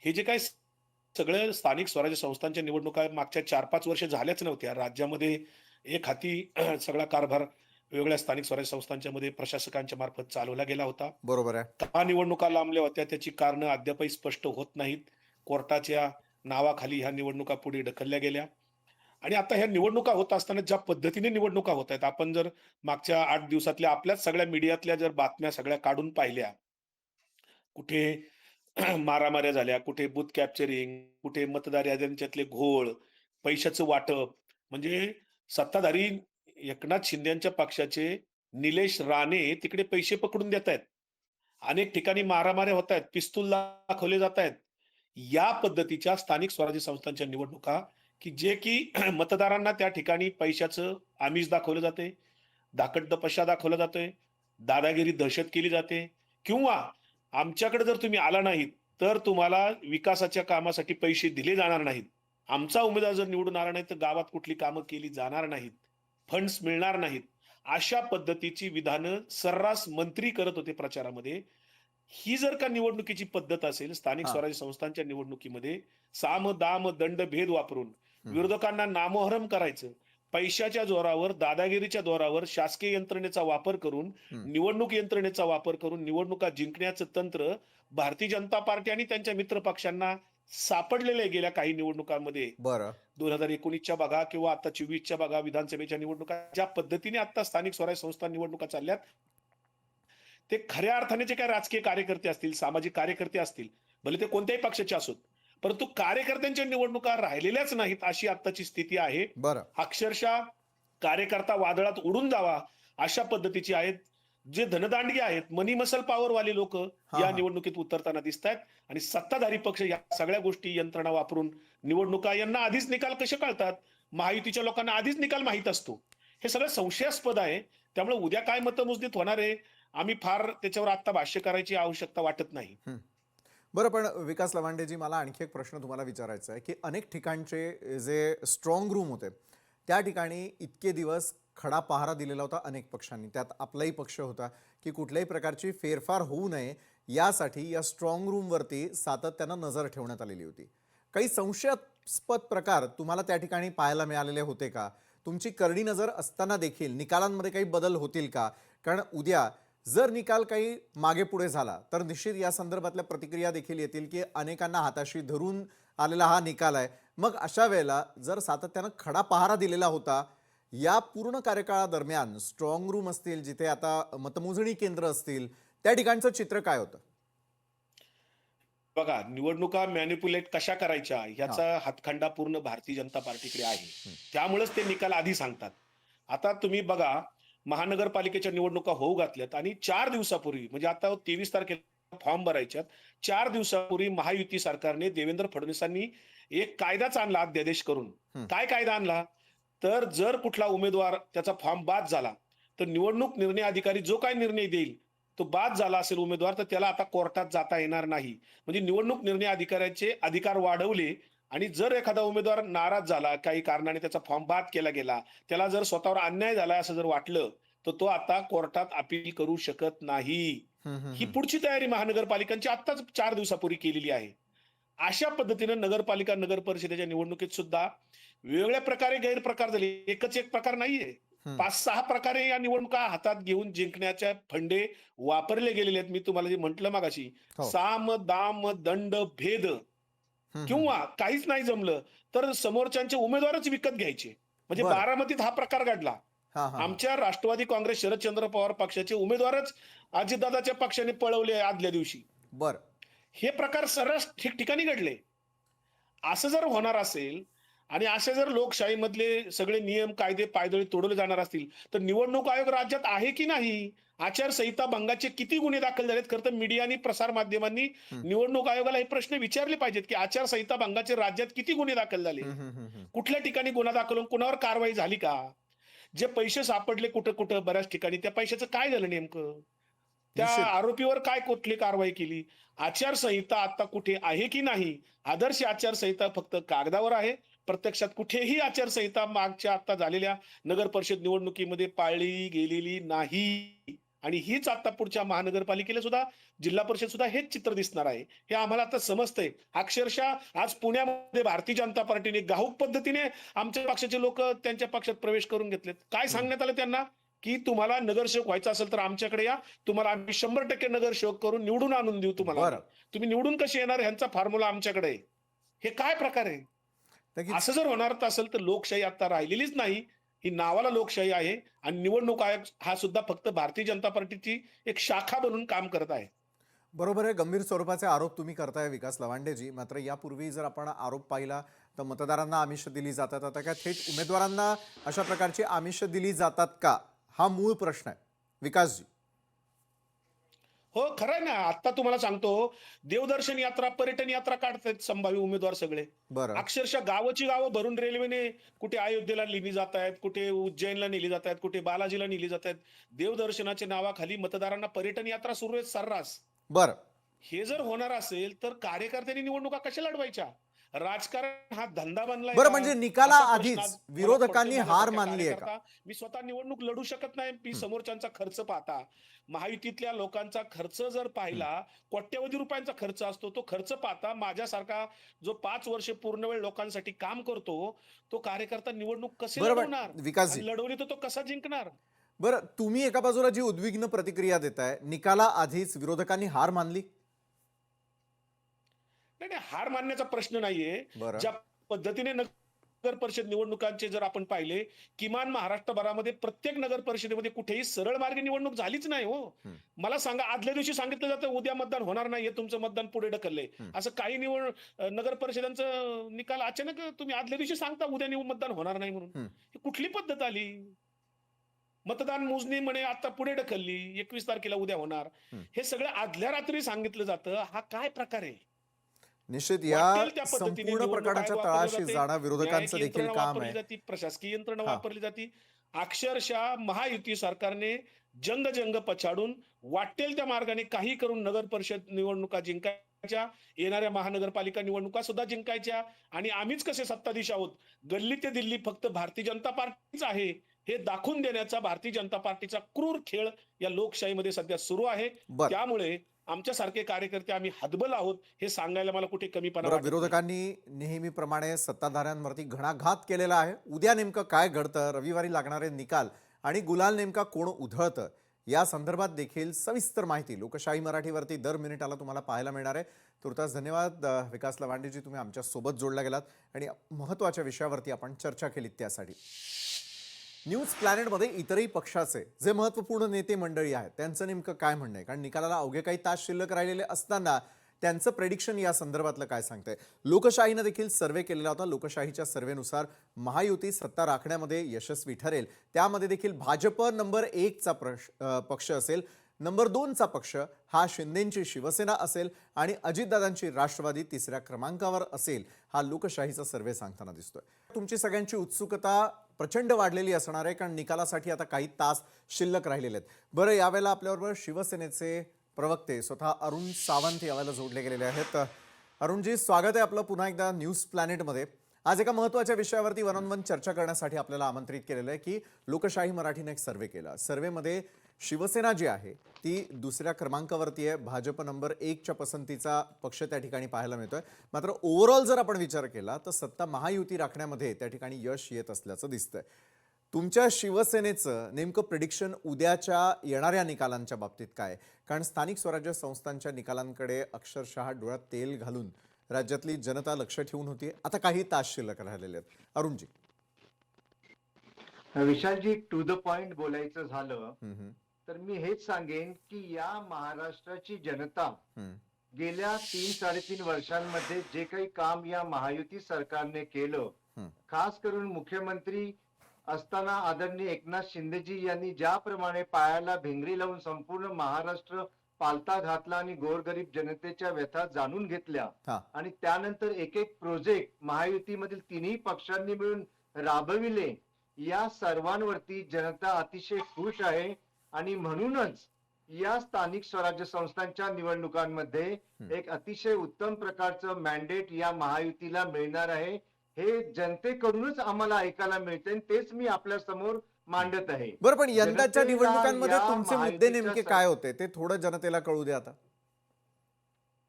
हे जे काही सगळ्या स्थानिक स्वराज्य संस्थांच्या निवडणुका मागच्या 4-5 वर्ष झाल्याच नव्हत्या. राज्यामध्ये एक हाती सगळा कारभार वेगवेगळ्या स्थानिक स्वराज्य संस्थांच्या मध्ये प्रशासकांच्या मार्फत चालवला गेला होता. बरोबर आहे. का निवडणुका लांबल्या होत्या त्याची कारणं अद्यापही स्पष्ट होत नाहीत. कोर्टाच्या नावाखाली ह्या निवडणुका पुढे ढकलल्या गेल्या आणि आता ह्या निवडणुका होत असताना ज्या पद्धतीने निवडणुका होत आहेत, आपण जर मागच्या 8 दिवसातल्या आपल्याच सगळ्या मीडियातल्या जर बातम्या सगळ्या काढून पाहिल्या, कुठे मारामाऱ्या झाल्या, कुठे बूथ कॅप्चरिंग, कुठे मतदार याद्यांच्यातले घोळ, पैशाचं वाटप. म्हणजे सत्ताधारी एकनाथ शिंदेच्या पक्षाचे निलेश राणे तिकडे पैसे पकडून देत आहेत. अनेक ठिकाणी मारामाऱ्या होत आहेत, पिस्तूल दाखवले जात आहेत. या पद्धतीच्या स्थानिक स्वराज्य संस्थांच्या निवडणुका की मतदारांना त्या ठिकाणी पैशाचं आमिष दाखवलं जाते, धाकट-दपशा दाखवला जातोय, दादागिरी दहशत केली जाते किंवा आमच्याकडे जर तुम्ही आला नाहीत, तर तुम्हाला विकासाच्या कामासाठी पैसे दिले जाणार नाहीत. आमचा उमेदवार जर निवडून आला नाही, तर गावात कुठली कामं केली जाणार नाहीत. फंड्स मिळणार नाहीत. अशा पद्धतीची विधानं सर्रास मंत्री करत होते प्रचारामध्ये. ही जर का निवडणुकीची पद्धत असेल, स्थानिक हा. स्वराज्य संस्थांच्या निवडणुकीमध्ये साम, दाम, दंड, भेद वापरून विरोधकांना नामोहरम करायचं, पैशाच्या जोरावर, दादागिरीच्या जोरावर, शासकीय यंत्रणेचा वापर करून, हम्म. निवडणूक यंत्रणेचा वापर करून निवडणुका जिंकण्याचं तंत्र भारतीय जनता पार्टी आणि त्यांच्या मित्र पक्षांना सापडलेलं आहे गेल्या काही निवडणुकांमध्ये. बरं. 2019च्या बघा किंवा आता 24च्या बघा विधानसभेच्या निवडणुका ज्या पद्धतीने आता स्थानिक स्वराज्य संस्था निवडणुका चालल्यात, ते खऱ्या अर्थाने जे काही राजकीय कार्यकर्ते असतील, सामाजिक कार्यकर्ते असतील, भले ते कोणत्याही पक्षाचे असोत, परंतु कार्यकर्त्यांच्या निवडणुका राहिलेल्याच नाहीत अशी आत्ताची स्थिती आहे. बरं. अक्षरशः कार्यकर्ता वादळात उडून जावा अशा पद्धतीची आहेत. जे धनदांडगे आहेत, मनी मसल पॉवर वाले लोक हा या हा. निवडणुकीत उतरताना दिसत आहेत आणि सत्ताधारी पक्ष या सगळ्या गोष्टी यंत्रणा वापरून निवडणुका यांना आधीच निकाल कसे कळतात, महायुतीच्या लोकांना आधीच निकाल माहीत असतो. हे सगळं संशयास्पद आहे. त्यामुळे उद्या काय मतमोजणीत होणार आहे, आम्ही फार त्याच्यावर आता भाष्य करायची आवश्यकता वाटत नाही. बरं, पण विकास लवांडेजी, मला आणखी एक प्रश्न तुम्हाला विचारायचा आहे की अनेक ठिकाणचे जे स्ट्रॉंग रूम होते त्या ठिकाणी इतके दिवस खडा पहारा दिलेला होता अनेक पक्षांनी, त्यात आपलाही पक्ष होता, की कुठल्याही प्रकारची फेरफार होऊ नये यासाठी या स्ट्रॉंग रूमवरती सातत्यानं नजर ठेवण्यात आलेली होती. काही संशयास्पद प्रकार तुम्हाला त्या ठिकाणी पाहायला मिळालेले होते का? तुमची करडी नजर असताना देखील निकालांमध्ये काही बदल होतील का? कारण उद्या जर निकाल काही मागे पुढे झाला तर निश्चित या संदर्भातल्या प्रतिक्रिया देखील येतील की अनेकांना हाताशी धरून आलेला हा निकाल आहे. मग अशा वेळेला जर सातत्यानं खडा पहारा दिलेला होता, या पूर्ण कार्यकाळादरम्यान स्ट्रॉंग रूम असतील, जिथे आता मतमोजणी केंद्र असतील, त्या ठिकाणचं चित्र काय होतं? बघा, निवडणुका मॅनिप्युलेट कशा करायच्या हा. ह्याचा हातखंडा पूर्ण भारतीय जनता पार्टीकडे आहे. त्यामुळेच ते निकाल आधी सांगतात. आता तुम्ही बघा, महानगरपालिकेच्या निवडणुका होऊ घातल्यात आणि 4 दिवसापूर्वी, म्हणजे आता 23 तारखेला फॉर्म भरायच्यात, 4 दिवसापूर्वी महायुती सरकारने, देवेंद्र फडणवीसांनी एक कायदाच आणला अध्यादेश करून. काय कायदा आणला? तर जर कुठला उमेदवार त्याचा फॉर्म बाद झाला, तर निवडणूक निर्णय अधिकारी जो काय निर्णय देईल, तो बाद झाला असेल उमेदवार, तर त्याला आता कोर्टात जाता येणार नाही. म्हणजे निवडणूक निर्णय अधिकाऱ्याचे अधिकार वाढवले आणि जर एखादा उमेदवार नाराज झाला, काही कारणाने त्याचा फॉर्म बाद केला गेला, त्याला जर स्वतःवर अन्याय झाला असं जर वाटलं, तर तो आता कोर्टात अपील करू शकत नाही. ही पुढची तयारी महानगरपालिकांची आत्ताच 4 दिवसापूर्वी केलेली आहे. अशा पद्धतीने नगरपालिका, नगर परिषदेच्या निवडणुकीत सुद्धा वेगवेगळ्या प्रकारे गैरप्रकार झाले. एकच एक प्रकार नाहीये. 5-6 प्रकारे या निवडणुका हातात घेऊन जिंकण्याच्या फंडे वापरले गेलेले आहेत. मी तुम्हाला जे म्हटलं मगाशी, हो. साम, दाम, दंड, भेद किंवा काहीच नाही जमलं तर समोरच्यांचे उमेदवारच विकत घ्यायचे. म्हणजे बरं. बारामतीत हा प्रकार घडला. हा हा. आमच्या राष्ट्रवादी काँग्रेस शरदचंद्र पवार पक्षाचे उमेदवारच अजितदादाच्या पक्षाने पळवले आदल्या दिवशी. बरं. हे प्रकार सर्रास ठिकठिकाणी घडले. असं जर होणार असेल आणि असे जर लोकशाहीमधले सगळे नियम, कायदे, पायदळी तोडवले जाणार असतील, तर निवडणूक आयोग राज्यात आहे की नाही? आचारसंहिता भंगाचे किती गुन्हे दाखल झालेत? खरं तर मीडिया आणि प्रसार माध्यमांनी हं. निवडणूक आयोगाला हे प्रश्न विचारले पाहिजेत, की आचारसंहिता भंगाचे राज्यात किती गुन्हे दाखल झाले? हं, हं, हं, हं. कुठल्या ठिकाणी गुन्हा दाखल होऊन कुणावर कारवाई झाली का? जे पैसे सापडले कुठं कुठं बऱ्याच ठिकाणी, त्या पैशाचं काय झालं नेमकं? त्या निश्चित. आरोपीवर काय कुठली कारवाई केली? आचारसंहिता आता कुठे आहे की नाही? आदर्श आचारसंहिता फक्त कागदावर आहे. प्रत्यक्षात कुठेही आचारसंहिता मागच्या आता झालेल्या नगर परिषद निवडणुकीमध्ये पाळली गेलेली नाही. आणि हीच आता पुढच्या महानगरपालिकेला सुद्धा, जिल्हा परिषद सुद्धा हेच चित्र दिसणार आहे. हे आम्हाला आता समजतंय. अक्षरशः आज पुण्यामध्ये भारतीय जनता पार्टीने घाऊक पद्धतीने आमच्या पक्षाचे लोक त्यांच्या पक्षात प्रवेश करून घेतलेत. काय हं. सांगण्यात आलं त्यांना? की तुम्हाला नगरसेवक व्हायचं असेल तर आमच्याकडे या. तुम्हाला आम्ही 100% नगरसेवक करून निवडून आणून देऊ तुम्हाला आम्ही. बरं. तुम्ही निवडून कसे येणार ह्यांचा फॉर्म्युला आमच्याकडे आहे. हे काय प्रकार आहे? नक्कीच. असं जर होणार असेल तर लोकशाही आता राहिलेलीच नाही. ही नावाला लोकशाही आहे आणि निवडणूक आयोग हा सुद्धा फक्त भारतीय जनता पार्टीची एक शाखा बनून काम करत आहे. बरोबर आहे. गंभीर स्वरूपाचे आरोप तुम्ही करताय विकास लवांडेजी. मात्र यापूर्वी जर आपण आरोप पाहिला तर मतदारांना आमिष दिली जातात. आता काय थेट उमेदवारांना अशा प्रकारची आमिष दिली जातात का? हा मूळ प्रश्न आहे. विकासजी. हो, खरं आहे ना. आता तुम्हाला सांगतो, देवदर्शन यात्रा, पर्यटन यात्रा काढतायत संभाव्य उमेदवार सगळे. बरं. अक्षरशः गावाची गावं भरून रेल्वेने कुठे अयोध्येला नेली जात आहेत, कुठे उज्जैनला नेली जात आहेत, कुठे बालाजीला नेली जात आहेत. देवदर्शनाच्या नावाखाली मतदारांना पर्यटन यात्रा सुरू आहेत सर्रास. बरं. हे जर होणार असेल तर कार्यकर्त्यांनी निवडणुका कशा लढवायच्या? राजकारण हा धंदा बनलाय बरं, का? म्हणजे निकाला असा प्रश्न आज आधीच मनात विरोधकांनी पडतोय हार माझ्यासारख्या मानली आहे का? कार्यकर्ता. मी स्वतः निवडणूक लढू शकत नाही. मी हं, समोरच्यांचा खर्च पाहता. महायुतीतल्या लोकांचा खर्च जर हं. पाहिला, कोट्यवधी रुपयांचा खर्च असतो. तो खर्च पाहता माझ्यासारखा जो 5 वर्ष पूर्ण वेळ लोकांसाठी काम करतो, तो कार्यकर्ता निवडणूक कसे बरोबर. लढवणार? विकासजी. आणि लढवली तर तो कसा जिंकणार? बरं, तुम्ही एका बाजूला जी उद्विग्न प्रतिक्रिया देताय, निकाला आधीच विरोधकांनी हार मानली. नाही, नाही, हार मानण्याचा प्रश्न नाहीये. बरं. ज्या पद्धतीने नगर परिषद निवडणुकांचे जर आपण पाहिले, किमान महाराष्ट्रभरामध्ये प्रत्येक नगर परिषदेमध्ये कुठेही सरळ मार्गे निवडणूक झालीच नाही हो. हं, मला सांगा, आदल्या दिवशी सांगितलं जातं उद्या मतदान होणार नाहीये, तुमचं मतदान पुढे ढकललंय. हं, असं काही नगर परिषदांचं निकाल अचानक तुम्ही आदल्या दिवशी सांगता उद्या मतदान होणार नाही म्हणून. हं. ही कुठली पद्धत आली? मतदान मोजणी म्हणे आता पुढे ढकलली, 21 तारखेला उद्या होणार. हं. हे सगळं आदल्या रात्री सांगितलं जातं. हा काय प्रकार आहे? निश्चित या वाटेल त्या पद्धतीने संपूर्ण निवडणूक प्रकरणाच्या आयोग वापरले तळाशी जाते. जाणं विरोधकांचं न्यायिक देखील यंत्रणा काम वापरली आहे. जाते, प्रशासकीय यंत्रणा हां. वापरली जाते. अक्षरशः महायुती सरकारने जंग पछाडून वाटेल त्या मार्गाने काही करून नगर परिषद निवडणुका जिंकायच्या, येणाऱ्या महानगरपालिका निवडणुका सुद्धा जिंकायच्या. आणि आम्हीच कसे सत्ताधीश आहोत, गल्ली ते दिल्ली फक्त भारतीय जनता पार्टीच आहे, हे दाखवून देण्याचा भारतीय जनता पार्टीचा क्रूर खेळ या लोकशाहीमध्ये सध्या सुरू आहे. बरं. त्यामुळे आमच्यासारखे कार्यकर्ते आम्ही हतबल आहोत हे सांगायला मला कुठे कमीपणा बरं, वाटत नाही. विरोधकांनी नेहमीप्रमाणे सत्ताधाऱ्यांवरती घणाघात केलेला आहे. उद्या नेमकं काय घडतं, रविवारी लागणारे निकाल आणि गुलाल नेमका कोण उधळतं, या संदर्भात देखील सविस्तर माहिती लोकशाही मराठीवरती दर मिनिटाला तुम्हाला पाहायला मिळणार आहे. तुर्तास धन्यवाद विकास लवांडेजी, तुम्ही आमच्या सोबत जोडला गेलात आणि महत्त्वाच्या विषयावरती आपण चर्चा केली त्यासाठी. न्यूज प्लॅनेटमध्ये इतरही पक्षाचे जे महत्त्वपूर्ण नेते मंडळी आहेत त्यांचं नेमकं काय म्हणणं आहे, कारण निकालाला अवघे काही तास शिल्लक राहिलेले असताना त्यांचं प्रेडिक्शन या संदर्भातलं काय सांगतंय. लोकशाहीनं देखील सर्वे केलेला होता. लोकशाहीच्या सर्वेनुसार महायुती सत्ता राखण्यामध्ये यशस्वी ठरेल. त्यामध्ये देखील भाजप नंबर 1चा पक्ष असेल, नंबर 2चा पक्ष हा शिंदेंची शिवसेना असेल आणि अजितदादांची राष्ट्रवादी 3ऱ्या क्रमांकावर असेल, हा लोकशाहीचा सर्वे सांगताना दिसतोय. तुमची सगळ्यांची उत्सुकता प्रचंड वाढलेली असणार आहे, कारण निकालासाठी आता काही तास शिल्लक राहिलेले आहेत. बरं, यावेळेला आपल्याबरोबर शिवसेनेचे प्रवक्ते स्वतः अरुण सावंत यावेळेला जोडले गेलेले आहेत. अरुणजी, स्वागत आहे आपलं पुन्हा एकदा न्यूज प्लॅनेटमध्ये. आज एका महत्त्वाच्या विषयावरती वन चर्चा करण्यासाठी आपल्याला आमंत्रित केलेलं आहे की लोकशाही मराठीने एक सर्वे केला. सर्वेमध्ये शिवसेना जी आहे ती 2ऱ्या क्रमांकावरती आहे. भाजप नंबर 1च्या पसंतीचा पक्ष त्या ठिकाणी पाहायला मिळतोय. मात्र ओव्हरऑल जर आपण विचार केला तर सत्ता महायुती राखण्यामध्ये त्या ठिकाणी यश येत असल्याचं दिसतंय. तुमच्या शिवसेनेचं नेमकं प्रिडिक्शन उद्याच्या येणाऱ्या निकालांच्या बाबतीत काय? कारण स्थानिक स्वराज्य संस्थांच्या निकालांकडे अक्षरशः डोळ्यात तेल घालून राज्यातली जनता लक्ष ठेवून होती. आता काही तास शिल्लक राहिलेले आहेत. अरुणजी. विशालजी, टू द पॉइंट बोलायचं झालं हम्म, हम्म, तर मी हेच सांगेन की या महाराष्ट्राची जनता हम्म, गेल्या 3-3.5 वर्षांमध्ये जे काही काम या महायुती सरकारने केलं, हम्म, खास करून मुख्यमंत्री असताना आदरणीय एकनाथ शिंदेजी यांनी ज्याप्रमाणे पायाला भिंगरी लावून संपूर्ण महाराष्ट्र पालथा घातला आणि गोरगरीब जनतेच्या व्यथा जाणून घेतल्या हा. आणि त्यानंतर एक एक प्रोजेक्ट महायुतीमधील तिन्ही पक्षांनी मिळून राबविले, या सर्वांवरती जनता अतिशय खुश आहे. आणि म्हणूनच या स्थानिक स्वराज्य संस्थांच्या निवडणुकांमध्ये एक अतिशय उत्तम प्रकारचं मॅन्डेट या महायुतीला मिळणार आहे. हे जनतेकडूनच आम्हाला ऐकायला मिळते आणि तेच मी आपल्या समोर मांडत आहे. बरं, पण यंदाच्या जनतेला निवडणुकांमध्ये या तुमचे मुद्दे महायुतीच्या नेमके काय होते ते थोडं जनतेला कळू द्या. आता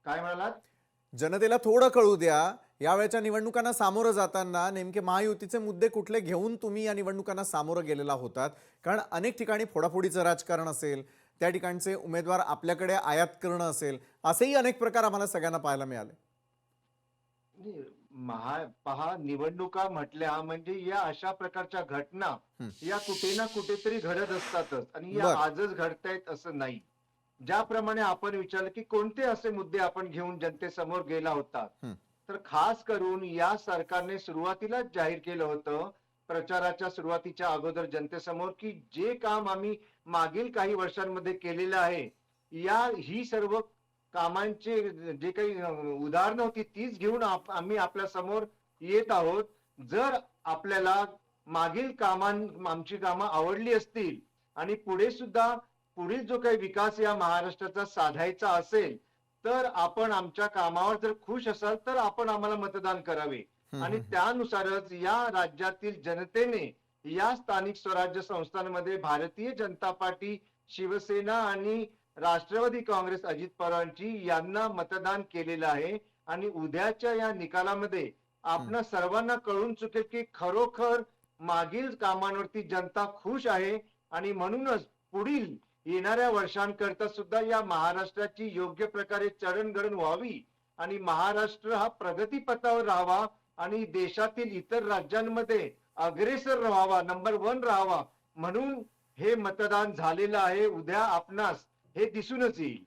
काय म्हणालात? जनतेला थोडं कळू द्या, यावेळच्या निवडणुकांना सामोरं जाताना नेमके महायुतीचे मुद्दे कुठले घेऊन तुम्ही या निवडणुकांना सामोरं गेलेला होतात. कारण अनेक ठिकाणी फोडाफोडीचं राजकारण असेल, त्या ठिकाणचे उमेदवार आपल्याकडे आयात करणं असेल, असेही अनेक प्रकार आम्हाला सगळ्यांना पाहायला मिळाले. पहा, निवडणुका म्हटल्या म्हणजे या अशा प्रकारच्या घटना या कुठे ना कुठेतरी घडत असतातच आणि या बरं. आजच घडतायत असं नाही. ज्याप्रमाणे आपण विचारलं की कोणते असे मुद्दे आपण घेऊन जनतेसमोर गेला होता, तर खास करून या सरकारने सुरुवातीलाच जाहीर केलं होतं प्रचाराच्या सुरुवातीच्या अगोदर जनतेसमोर की जे काम आम्ही मागील काही वर्षांमध्ये केलेलं आहे, ही सर्व कामांचे जे काही उदाहरणं होती तीच घेऊन आम्ही आपल्या समोर येत आहोत. जर आपल्याला मागील आमची कामं आवडली असतील आणि पुढे सुद्धा पुढील जो काही विकास या महाराष्ट्राचा साधायचा असेल, तर आपण आमच्या कामावर जर खुश असाल तर आपण आम्हाला मतदान करावे. आणि त्यानुसारच या राज्यातील जनतेने या स्थानिक स्वराज्य संस्थांमध्ये भारतीय जनता पार्टी, शिवसेना आणि राष्ट्रवादी काँग्रेस अजित पवारांची यांना मतदान केलेलं आहे. आणि उद्याच्या या निकालामध्ये आपणा सर्वांना कळून चुकेल की खरोखर मागील कामांवरती जनता खुश आहे. आणि म्हणूनच पुढील येणाऱ्या वर्षांकरता सुद्धा या महाराष्ट्राची योग्य प्रकारे जडणघडण व्हावी आणि महाराष्ट्र हा प्रगतीपथावर राहावा आणि देशातील इतर राज्यांमध्ये अग्रेसर राहावा, नंबर 1 राहावा, म्हणून हे मतदान झालेलं आहे. उद्या आपणास हे दिसूनच येईल.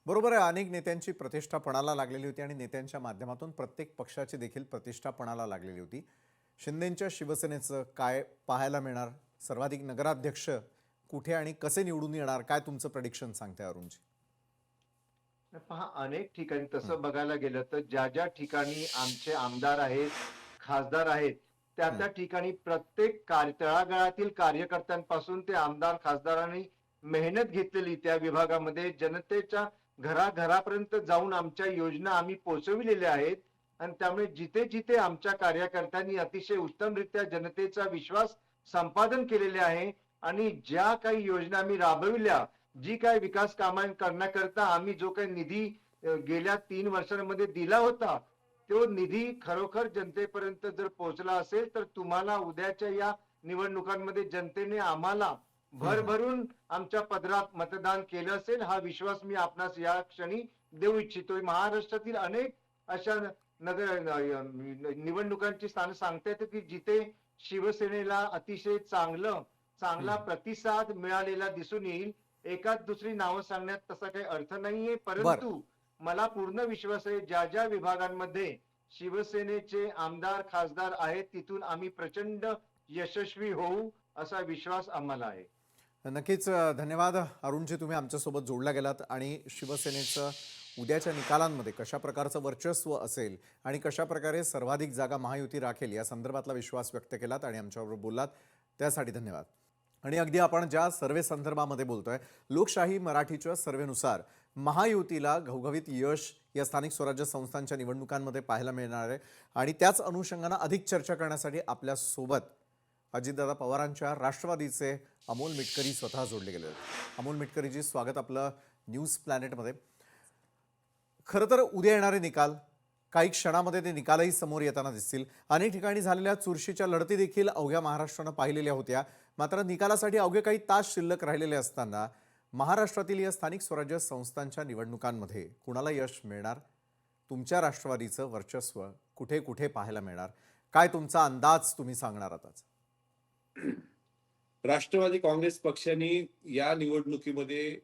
बरोबर आहे. अनेक नेत्यांची प्रतिष्ठा पणाला लागलेली होती आणि नेत्यांच्या माध्यमातून प्रत्येक पक्षाची देखील प्रतिष्ठा पणाला लागलेली होती. शिंदेंच्या शिवसेनेचं काय पाहायला मिळणार? सर्वाधिक नगराध्यक्ष कुठे आणि कसे निवडून येणार? काय तुमचं प्रेडिक्शन सांगते अरुणजी? पहा, अनेक ठिकाणी तसं बघायला गेलं तर ज्या ठिकाणी आमचे आमदार आहेत, खासदार आहेत, त्या ठिकाणी प्रत्येक तळागाळातील कार्यकर्त्यांपासून ते आमदार खासदारांनी मेहनत घेतलेली त्या विभागामध्ये जनतेच्या घराघरापर्यंत जाऊन आमच्या योजना आम्ही पोहोचविलेल्या आहेत. आणि त्यामुळे जिथे जिथे आमच्या कार्यकर्त्यांनी अतिशय उत्तमरित्या जनतेचा विश्वास संपादन केलेले आहे आणि ज्या काही योजना आम्ही राबविल्या, जी काही विकास कामं करण्याकरता आम्ही जो काही निधी गेल्या 3 वर्षांमध्ये दिला होता, तो निधी खरोखर जनतेपर्यंत जर पोहोचला असेल तर तुम्हाला उद्याच्या या निवडणुकांमध्ये जनतेने आम्हाला भरभरून आमच्या पदरात मतदान केलं असेल, हा विश्वास मी आपणास या क्षणी देऊ इच्छितोय. महाराष्ट्रातील अनेक अशा निवडणुकांची स्थान सांगता येतं की जिथे शिवसेनेला अतिशय चांगला प्रतिसाद मिळालेला दिसून येईल. एकाच दुसरी नावं सांगण्यात तसा काही अर्थ नाहीये, परंतु मला पूर्ण विश्वास आहे ज्या विभागांमध्ये शिवसेनेचे आमदार खासदार आहेत तिथून आम्ही प्रचंड यशस्वी होऊ असा विश्वास आम्हाला आहे. नक्कीच. धन्यवाद अरुणजी, तुम्ही आमच्यासोबत जोडला गेलात आणि शिवसेनेचं उद्याच्या निकालांमध्ये कशा प्रकारचं वर्चस्व असेल आणि कशा प्रकारे सर्वाधिक जागा महायुती राखेल या संदर्भातला विश्वास व्यक्त केलात आणि आमच्याबरोबर बोललात, त्यासाठी धन्यवाद. आणि अगदी आपण ज्या सर्वे संदर्भामध्ये बोलतोय, लोकशाही मराठीच्या सर्वेनुसार महायुतीला घवघवीत यश या स्थानिक स्वराज्य संस्थांच्या निवडणुकांमध्ये पाहायला मिळणार आहे. आणि त्याच अनुषंगानं अधिक चर्चा करण्यासाठी आपल्यासोबत अजितदादा पवारांच्या राष्ट्रवादीचे अमोल मिटकरी स्वतः जोडले गेले आहेत. अमोल मिटकरीजी, स्वागत आपलं न्यूज प्लॅनेटमध्ये. खरं तर उद्या येणारे निकाल, काही क्षणामध्ये ते निकालही समोर येताना दिसतील. अनेक ठिकाणी झालेल्या चुरशीच्या लढती देखील अवघ्या महाराष्ट्रानं पाहिलेल्या होत्या. मात्र निकालासाठी अवघे काही तास शिल्लक राहिलेले असताना महाराष्ट्रातील या स्थानिक स्वराज्य संस्थांच्या निवडणुकांमध्ये कुणाला यश मिळणार? तुमच्या राष्ट्रवादीचं वर्चस्व कुठे कुठे पाहायला मिळणार? काय तुमचा अंदाज तुम्ही सांगणार आताच? राष्ट्रवादी काँग्रेस पक्षाने या निवडणुकीमध्ये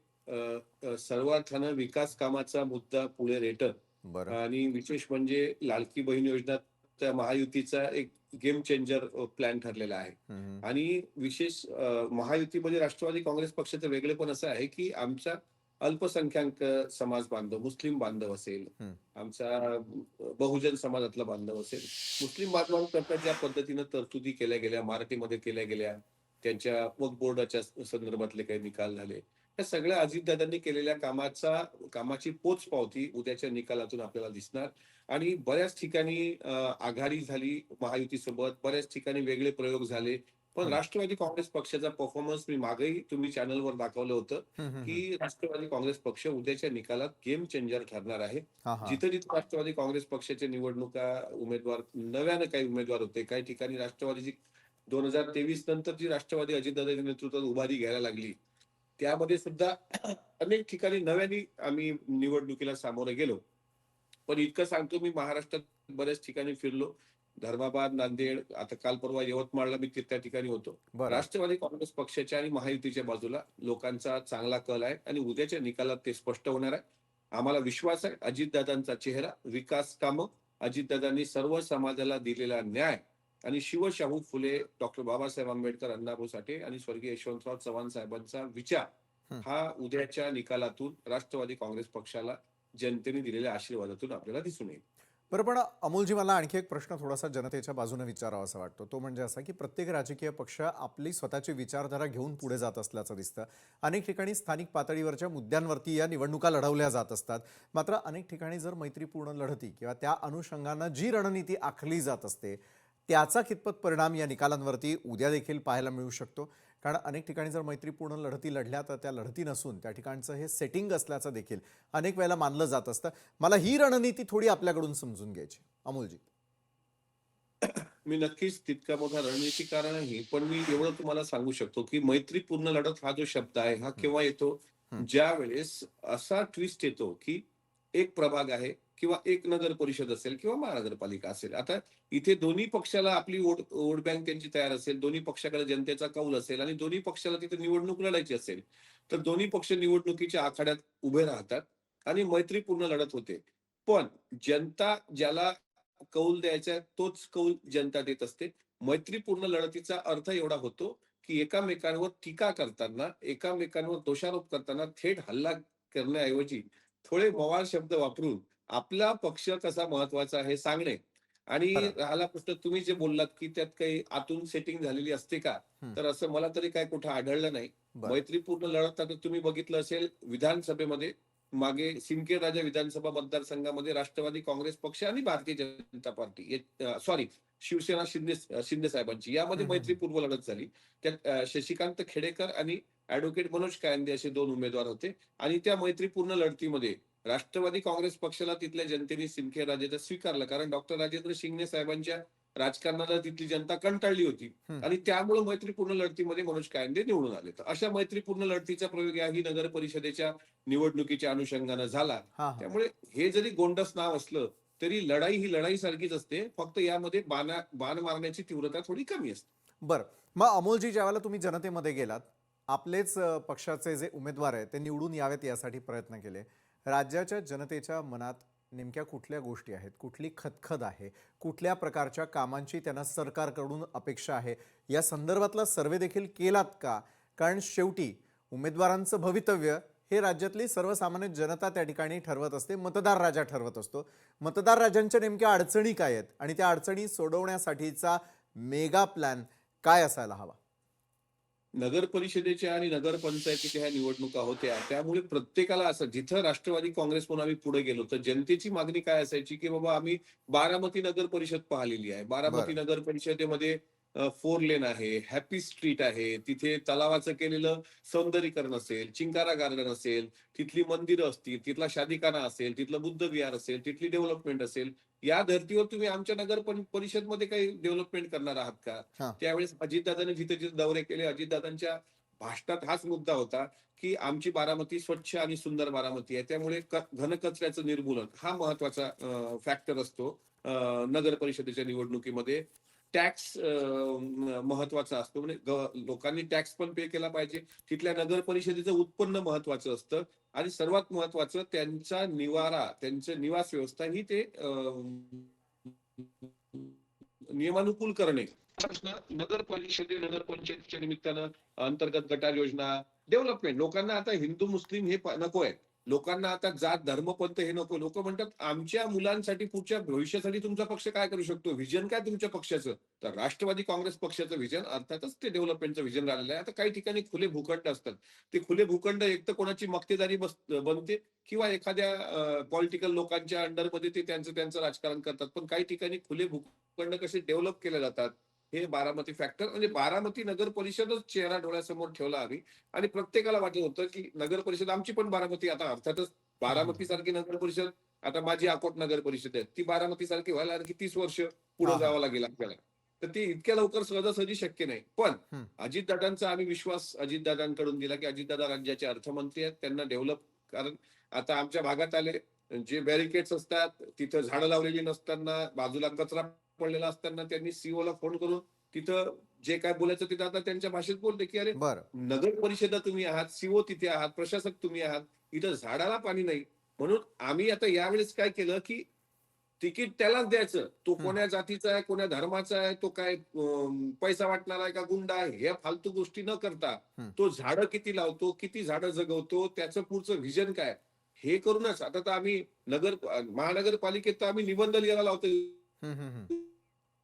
सर्वार्थानं विकास कामाचा मुद्दा पुढे रेटत बरं. आणि विशेष म्हणजे लाडकी बहीण योजना त्या महायुतीचा एक गेम चेंजर प्लॅन ठरलेला आहे. हम्म. आणि विशेष महायुतीमध्ये राष्ट्रवादी काँग्रेस पक्षाचं वेगळेपण असं आहे की आमचा अल्पसंख्याक समाज बांधव, मुस्लिम बांधव असेल, हम्म. आमचा बहुजन समाजातला बांधव असेल, मुस्लिम बांधवांकरता ज्या पद्धतीनं तरतुदी केल्या गेल्या, मराठीमध्ये केल्या गेल्या, त्यांच्या वक्फ बोर्डाच्या संदर्भातले काही निकाल झाले, या सगळ्या अजितदादांनी केलेल्या कामाची पोचपावती उद्याच्या निकालातून आपल्याला दिसणार. आणि बऱ्याच ठिकाणी आघाडी झाली महायुतीसोबत, बऱ्याच ठिकाणी वेगळे प्रयोग झाले, पण हम्म. राष्ट्रवादी काँग्रेस पक्षाचा परफॉर्मन्स मी मागेही तुम्ही चॅनलवर दाखवलं होतं हम्म. की राष्ट्रवादी काँग्रेस पक्ष उद्याच्या निकालात गेम चेंजर ठरणार आहे. हा हा. जिथं जिथं राष्ट्रवादी काँग्रेस पक्षाच्या निवडणुका उमेदवार नव्यानं काही उमेदवार होते, काही ठिकाणी राष्ट्रवादीची 2023 नंतर जी राष्ट्रवादी अजितदादांच्या नेतृत्वात उभारी घ्यायला लागली, त्यामध्ये सुद्धा अनेक ठिकाणी नव्याने आम्ही निवडणुकीला सामोरे गेलो. पण इतकं सांगतो, मी महाराष्ट्रात बऱ्याच ठिकाणी फिरलो, धर्माबाद, नांदेड, आता काल परवा यवतमाळला मी त्या ठिकाणी होतो. बरं. राष्ट्रवादी काँग्रेस पक्षाच्या आणि महायुतीच्या बाजूला लोकांचा चांगला कल आहे आणि उद्याच्या निकालात ते स्पष्ट होणार आहे. आम्हाला विश्वास आहे अजितदादांचा चेहरा, विकास कामं, अजितदादांनी सर्व समाजाला दिलेला न्याय आणि शिवशाहू फुले, डॉक्टर बाबासाहेब आंबेडकर, अण्णाभाऊ साठे आणि स्वर्गीय यशवंतराव चव्हाण साहेबांचा विचार हा उद्याच्या निकालातून राष्ट्रवादी काँग्रेस पक्षाला जनतेने दिलेल्या आशीर्वादातून आपल्याला दिसून येईल. बरं, पण अमोलजी, मला आणखी एक प्रश्न थोडासा जनतेच्या बाजूने विचारावा असा वाटतो. तो म्हणजे असा की प्रत्येक राजकीय पक्ष आपली स्वतःची विचारधारा घेऊन पुढे जात असल्याचं दिसतं. अनेक ठिकाणी स्थानिक पातळीवरच्या मुद्द्यांवरती या निवडणुका लढवल्या जात असतात. मात्र अनेक ठिकाणी जर मैत्रीपूर्ण लढती किंवा त्या अनुषंगानं जी रणनीती आखली जात असते त्याचा कितपत परिणाम या निकालांवरती उद्या देखील पाहायला मिळू शकतो? कारण अनेक ठिकाणी जर मैत्रीपूर्ण लढती लढल्या तर त्या लढती नसून त्या ठिकाणचं हे सेटिंग असल्याचं देखील अनेक वेळेला मानलं जात असतं. मला ही रणनीती थोडी आपल्याकडून समजून घ्यायची. अमोलजी. मी नक्कीच तितका मोठा रणनीतिकार नाही, पण मी एवढं तुम्हाला सांगू शकतो की मैत्रीपूर्ण लढत हा जो शब्द आहे हा केव्हा येतो, ज्या वेळेस असा ट्विस्ट येतो की एक प्रभाग आहे किंवा एक नगर परिषद असेल किंवा महानगरपालिका असेल. आता इथे दोन्ही पक्षाला आपली वोट बँक त्यांची तयार असेल, दोन्ही पक्षाकडे जनतेचा कौल असेल आणि दोन्ही पक्षाला तिथे निवडणूक लढायची असेल, तर दोन्ही पक्ष निवडणुकीच्या आखाड्यात उभे राहतात आणि मैत्रीपूर्ण लढत होते. पण जनता ज्याला कौल द्यायचा तोच कौल जनता देत असते. मैत्रीपूर्ण लढतीचा अर्थ एवढा होतो की एकामेकांवर टीका करताना, एकामेकांवर दोषारोप करताना थेट हल्ला करण्याऐवजी थोडे मवाळ शब्द वापरून आपला पक्ष कसा महत्वाचा आहे सांगणे. आणि बरं. राहिला प्रश्न तुम्ही जे बोललात की त्यात काही आतून सेटिंग झालेली असते का, तर असं मला तरी काय कुठं आढळलं नाही. बरं. मैत्रीपूर्ण लढत आता तुम्ही बघितलं असेल विधानसभेमध्ये मागे सिंदखेड राजा विधानसभा मतदारसंघामध्ये राष्ट्रवादी काँग्रेस पक्ष आणि भारतीय जनता पार्टी, सॉरी, शिवसेना शिंदे साहेबांची यामध्ये मैत्रीपूर्व लढत झाली. त्यात शशिकांत खेडेकर आणि ऍडव्होकेट मनोज कायंदे असे दोन उमेदवार होते आणि त्या मैत्रीपूर्ण लढतीमध्ये राष्ट्रवादी काँग्रेस पक्षाला तिथल्या जनतेने सिंदखेड राजाचा स्वीकारलं, कारण डॉक्टर राजेंद्र शिंगणे साहेबांच्या राजकारणाला तिथली जनता कंटाळली होती आणि त्यामुळे मैत्रीपूर्ण लढतीमध्ये मनोज कायंदे निवडून आले. तर अशा मैत्रीपूर्ण लढतीचा प्रयोग याही नगर परिषदेच्या निवडणुकीच्या अनुषंगानं झाला. हा हा. त्यामुळे हे जरी गोंडस नाव असलं तरी लढाई ही लढाई सारखीच असते, फक्त यामध्ये बाण मारण्याची तीव्रता थोडी कमी असते. बरं, मग अमोलजी, ज्यावेळेला तुम्ही जनतेमध्ये गेलात, आपलेच पक्षाचे जे उमेदवार आहेत ते निवडून यावेत यासाठी प्रयत्न केले, राज्याच्या जनतेच्या मनात नेमक्या कुठल्या गोष्टी आहेत, कुठली खदखद आहे, कुठल्या प्रकारच्या कामांची त्यांना सरकारकडून अपेक्षा आहे, या संदर्भातला सर्वे देखील केलात का? कारण शेवटी उमेदवारांचं भवितव्य हे राज्यातली सर्वसामान्य जनता त्या ठिकाणी ठरवत असते, मतदार राजा ठरवत असतो. मतदार राजांच्या नेमक्या अडचणी काय आहेत आणि त्या अडचणी सोडवण्यासाठीचा मेगा प्लॅन काय असायला हवा? नगर परिषदेच्या आणि नगरपंचायतीच्या ह्या निवडणुका होत्या, त्यामुळे प्रत्येकाला असं, जिथं राष्ट्रवादी काँग्रेस म्हणून आम्ही पुढे गेलो तर जनतेची मागणी काय असायची की बाबा आम्ही बारामती नगर परिषद पाहिलेली आहे, बारामती नगर परिषदेमध्ये 4 लेन आहे, हॅपी स्ट्रीट आहे, तिथे तलावाचं केलेलं सौंदर्यीकरण असेल, चिंकारा गार्डन असेल, तिथली मंदिरं असतील, तिथला शादीखाना असेल, तिथलं बुद्ध विहार असेल, तिथली डेव्हलपमेंट असेल, या धर्तीवर तुम्ही आमच्या नगर परिषदमध्ये काही डेव्हलपमेंट करणार आहात का? त्यावेळेस अजितदादांनी जिथे जिथे दौरे केले, अजितदादांच्या भाषणात हाच मुद्दा होता की आमची बारामती स्वच्छ आणि सुंदर बारामती आहे, त्यामुळे घनकचऱ्याचं निर्मूलन हा महत्वाचा फॅक्टर असतो. नगर परिषदेच्या निवडणुकीमध्ये टॅक्स महत्वाचा असतो, म्हणजे लोकांनी टॅक्स पण पे केला पाहिजे. तिथल्या नगर परिषदेचं उत्पन्न महत्वाचं असतं आणि सर्वात महत्वाचं त्यांचा निवारा, त्यांचं निवास व्यवस्था ही ते नियमानुकूल करणे, नगर परिषदे नगर पंचायतीच्या निमित्तानं अंतर्गत गटार योजना, डेव्हलपमेंट. लोकांना आता हिंदू मुस्लिम हे नको आहे. लोकांना आता जात धर्म पंथ हे नको. लोक म्हणतात आमच्या मुलांसाठी पुढच्या भविष्यासाठी तुमचा पक्ष काय करू शकतो, व्हिजन काय तुमच्या पक्षाचं. तर राष्ट्रवादी काँग्रेस पक्षाचं व्हिजन अर्थातच ते डेव्हलपमेंटचं व्हिजन राहिलेलं आहे. आता काही ठिकाणी खुले भूखंड असतात. ते खुले भूखंड एक तर कोणाची मक्तेदारी बनते किंवा एखाद्या पॉलिटिकल लोकांच्या अंडरमध्ये ते त्यांचं राजकारण करतात. पण काही ठिकाणी खुले भूखंड कसे डेव्हलप केले जातात हे बारामती फॅक्टर, म्हणजे बारामती नगर परिषदच चेहरा डोळ्यासमोर ठेवला आम्ही. आणि प्रत्येकाला वाटत होतं की नगर परिषद आमची पण बारामती, आता अर्थातच बारामती सारखी नगर परिषद, आता माझी अकोट नगर परिषद आहे, ती बारामती सारखी व्हायला आणखी 30 वर्ष पुढे जावं लागेल आपल्याला. तर ती इतक्या लवकर सहजासहजी शक्य नाही. पण अजितदादांचा आम्ही विश्वास अजितदादांकडून दिला की अजितदादा राज्याचे अर्थमंत्री आहेत, त्यांना डेव्हलप. कारण आता आमच्या भागात आले जे बॅरिकेड्स असतात, तिथं झाडं लावलेली नसताना, बाजूला कचरा पडलेला असताना त्यांनी सीओला फोन करून तिथं जे काय बोलायचं तिथं आता त्यांच्या भाषेत बोलते की अरे नगर परिषदा तुम्ही आहात, सीओ तिथे आहात, प्रशासक तुम्ही आहात, इथं झाडाला पाणी नाही. म्हणून आम्ही आता यावेळेस काय केलं की तिकीट त्यालाच द्यायचं. तो कोण्या जातीचा आहे, कोण्या धर्माचा आहे, तो काय पैसा वाटणार आहे का गुंडा आहे, हे फालतू गोष्टी न करता तो झाडं किती लावतो, किती झाडं जगवतो, त्याचं पुढचं व्हिजन काय हे करूनच आता तर आम्ही महानगरपालिकेत तर आम्ही निबंध लिहायला लावतो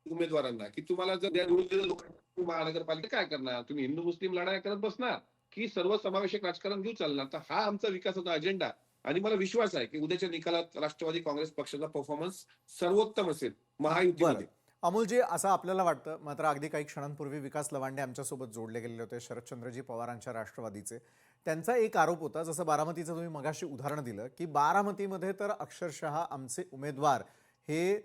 उमेदवारांना की तुम्हाला जर निवडून दिलं लोकांना महानगरपालिका काय करणार, तुम्ही हिंदू मुस्लिम लढाई करत बसणार की सर्वसमावेशक राजकारण घेऊन चालणार. तर हा आमचा विकासाचा अजेंडा. आणि मला विश्वास आहे की उद्याच्या निकालात राष्ट्रवादी काँग्रेस पक्षाचा परफॉर्मन्स सर्वोत्तम असेल महायुतीमध्ये. अमोलजी, असं आपल्याला वाटतं, मात्र अगदी काही क्षणांपूर्वी विकास लवांडे आमच्यासोबत जोडले गेलेले होते, शरदचंद्रजी पवारांच्या राष्ट्रवादीचे. त्यांचा एक आरोप होता, जसं बारामतीचं तुम्ही मगाशी उदाहरण दिलं, की बारामतीमध्ये तर अक्षरशः आमचे उमेदवार हे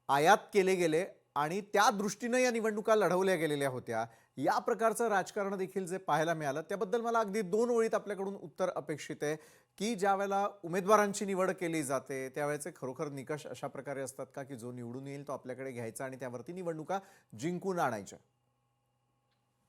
आयात केले गेले आणि त्या दृष्टीनं या निवडणुका लढवल्या गेलेल्या होत्या. या प्रकारचं राजकारण देखील जे पाहायला मिळालं, त्याबद्दल मला अगदी 2 ओळीत आपल्याकडून उत्तर अपेक्षित आहे की ज्या वेळेला उमेदवारांची निवड केली जाते त्यावेळेचे खरोखर निकष अशा प्रकारे असतात का की जो निवडून येईल तो आपल्याकडे घ्यायचा आणि त्यावरती निवडणुका जिंकून आणायच्या?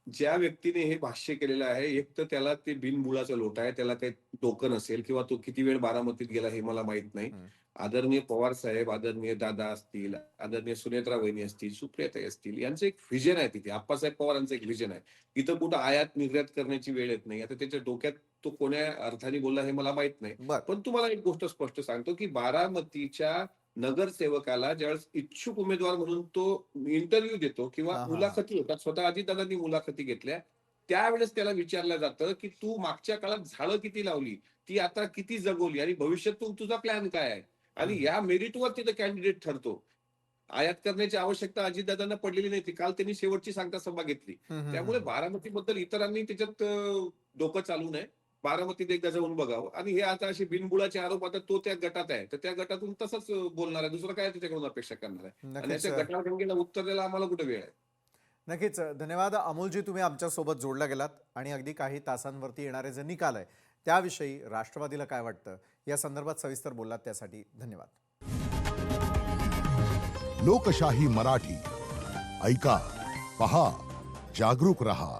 ज्या व्यक्तीने हे भाष्य केलेलं आहे, एक तर त्याला ते बिनबुडाचं लोट आहे, त्याला काही टोकन असेल किंवा तो किती वेळ बारामतीत गेला हे मला माहित नाही. आदरणीय पवार साहेब, आदरणीय दादा असतील, आदरणीय सुनेत्रा वहिनी असतील, सुप्रियाताई असतील, यांचं एक व्हिजन आहे तिथे. आप्पासाहेब पवारांचं एक व्हिजन आहे. इथं कुठं आयात निर्यात करण्याची वेळ येत नाही. आता त्याच्या डोक्यात तो कोण्या अर्थाने बोलला हे मला माहित नाही. पण तुम्हाला एक गोष्ट स्पष्ट सांगतो की बारामतीच्या नगरसेवकाला ज्यावेळेस इच्छुक उमेदवार म्हणून तो इंटरव्ह्यू देतो किंवा मुलाखती होतात, स्वतः अजितदादांनी मुलाखती घेतल्या, त्यावेळेस त्याला विचारलं जातं की तू मागच्या काळात झाडं किती लावली, ती आता किती जगवली आणि भविष्यात तुझा प्लॅन काय आहे. आणि या मेरिटवर तिथं कॅन्डिडेट ठरतो. आयात करण्याची आवश्यकता अजितदादांना पडलेली नाही. काल त्यांनी शेवटची सांगता सभा घेतली. त्यामुळे बारामतीबद्दल इतरांनी त्याच्यात डोकं चालू नये. बारामतीत एकदा जाऊन बघावं. आणि हे आता असे बिनबुडाचे आरोप, आता तो त्या गटात आहे तर त्या गटातून तसंच बोलणार आहे, दुसरं काय त्याच्याकडून अपेक्षा करणार आहे. आणि त्या गटाला उत्तर द्यायला आम्हाला कुठे वेळ आहे. नक्कीच. धन्यवाद अमोलजी, तुम्ही आमच्यासोबत जोडला गेलात आणि अगदी काही तासांवरती येणारे जे निकाल आहे त्याविषयी राष्ट्रवादीला काय वाटतं या संदर्भात सविस्तर बोललात, त्यासाठी धन्यवाद. लोकशाही मराठी ऐका, पहा, जागरूक रहा.